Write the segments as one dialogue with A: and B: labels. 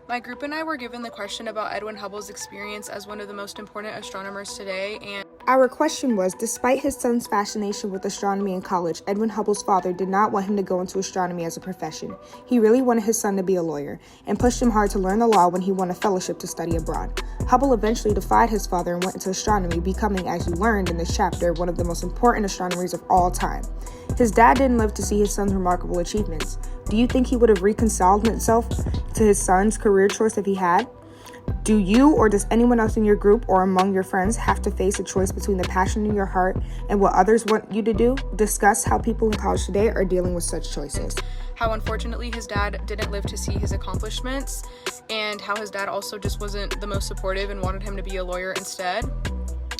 A: My group and I were given the question about Edwin Hubble's experience as one of the most important astronomers today, and
B: Our question was, despite his son's fascination with astronomy in college, Edwin Hubble's father did not want him to go into astronomy as a profession. He really wanted his son to be a lawyer, and pushed him hard to learn the law when he won a fellowship to study abroad. Hubble eventually defied his father and went into astronomy, becoming, as you learned in this chapter, one of the most important astronomers of all time. His dad didn't live to see his son's remarkable achievements. Do you think he would have reconciled himself to his son's career choice if he had? Do you or does anyone else in your group or among your friends have to face a choice between the passion in your heart and what others want you to do? Discuss how people in college today are dealing with such choices.
A: how unfortunately his dad didn't live to see his accomplishments, and how his dad also just wasn't the most supportive and wanted him to be a lawyer instead.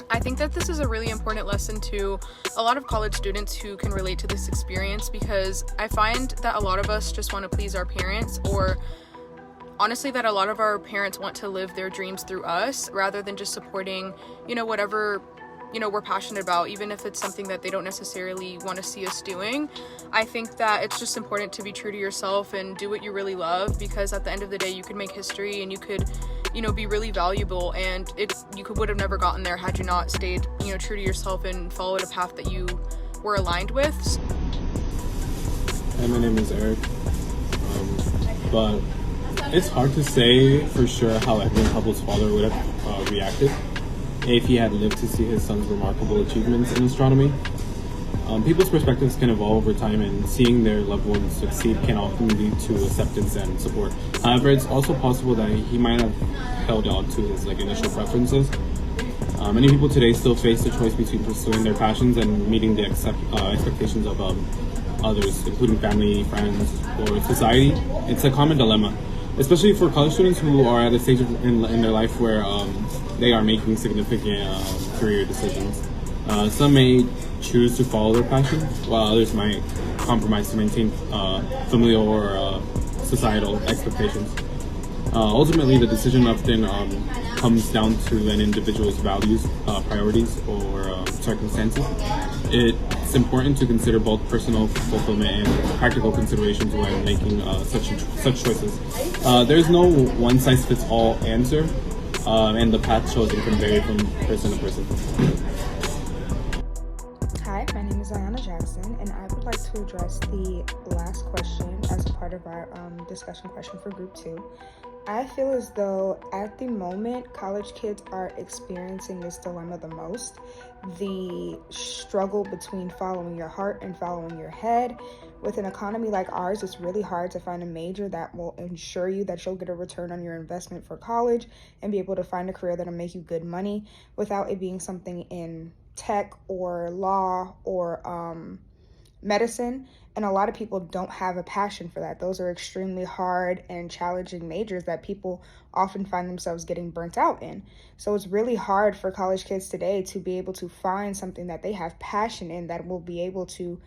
A: I think that this is a really important lesson to a lot of college students who can relate to this experience, because I find that a lot of us just want to please our parents, or honestly that a lot of our parents want to live their dreams through us rather than just supporting, whatever, we're passionate about, even if it's something that they don't necessarily want to see us doing. I think that it's just important to be true to yourself and do what you really love, because at the end of the day, you could make history and you could, be really valuable, and would have never gotten there had you not stayed, true to yourself and followed a path that you were aligned with.
C: Hi, my name is Eric. But it's hard to say for sure how Edwin Hubble's father would have reacted if he had lived to see his son's remarkable achievements in astronomy. People's perspectives can evolve over time, and seeing their loved ones succeed can often lead to acceptance and support. However, it's also possible that he might have held on to his initial preferences. Many people today still face the choice between pursuing their passions and meeting the expectations of others, including family, friends, or society. It's a common dilemma, especially for college students who are at a stage in their life where they are making significant career decisions. Some may choose to follow their passion, while others might compromise to maintain familial or societal expectations. Ultimately, the decision often comes down to an individual's values, priorities, or circumstances. It's important to consider both personal fulfillment and practical considerations when making such choices. There's no one-size-fits-all answer, and the path chosen can vary from person to person.
B: Hi, my name is Ayana Jackson, and I would like to address the last question as a part of our discussion question for Group 2. I feel as though at the moment, college kids are experiencing this dilemma the most. The struggle between following your heart and following your head. With an economy like ours, it's really hard to find a major that will ensure you that you'll get a return on your investment for college and be able to find a career that'll make you good money without it being something in tech or law or medicine. And a lot of people don't have a passion for that. Those are extremely hard and challenging majors that people often find themselves getting burnt out in. So it's really hard for college kids today to be able to find something that they have passion in that will be able to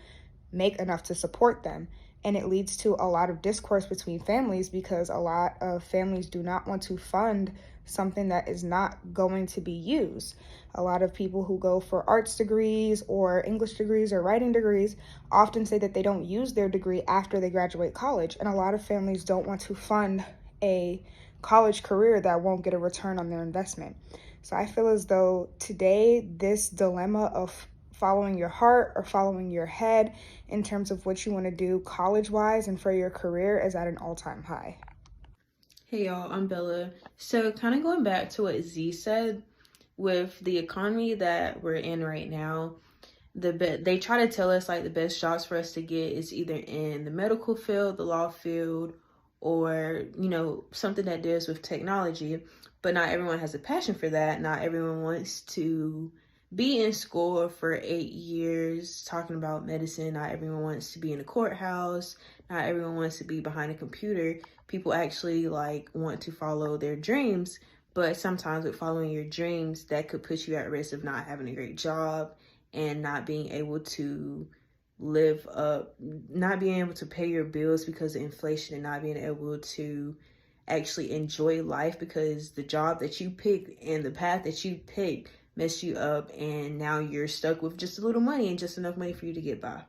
B: make enough to support them. And it leads to a lot of discourse between families, because a lot of families do not want to fund something that is not going to be used. A lot of people who go for arts degrees or English degrees or writing degrees often say that they don't use their degree after they graduate college. And a lot of families don't want to fund a college career that won't get a return on their investment. So I feel as though today this dilemma of following your heart or following your head in terms of what you want to do college-wise and for your career is at an all-time high.
D: Hey y'all, I'm Bella. So kind of going back to what Z said, with the economy that we're in right now, they try to tell us the best jobs for us to get is either in the medical field, the law field, or something that deals with technology. But not everyone has a passion for that. Not everyone wants to be in school for 8 years talking about medicine. Not everyone wants to be in a courthouse. Not everyone wants to be behind a computer. People actually want to follow their dreams, but sometimes with following your dreams, that could put you at risk of not having a great job and not being able to live up, not being able to pay your bills because of inflation, and not being able to actually enjoy life because the job that you picked and the path that you picked messed you up, and now you're stuck with just a little money and just enough money for you to get by.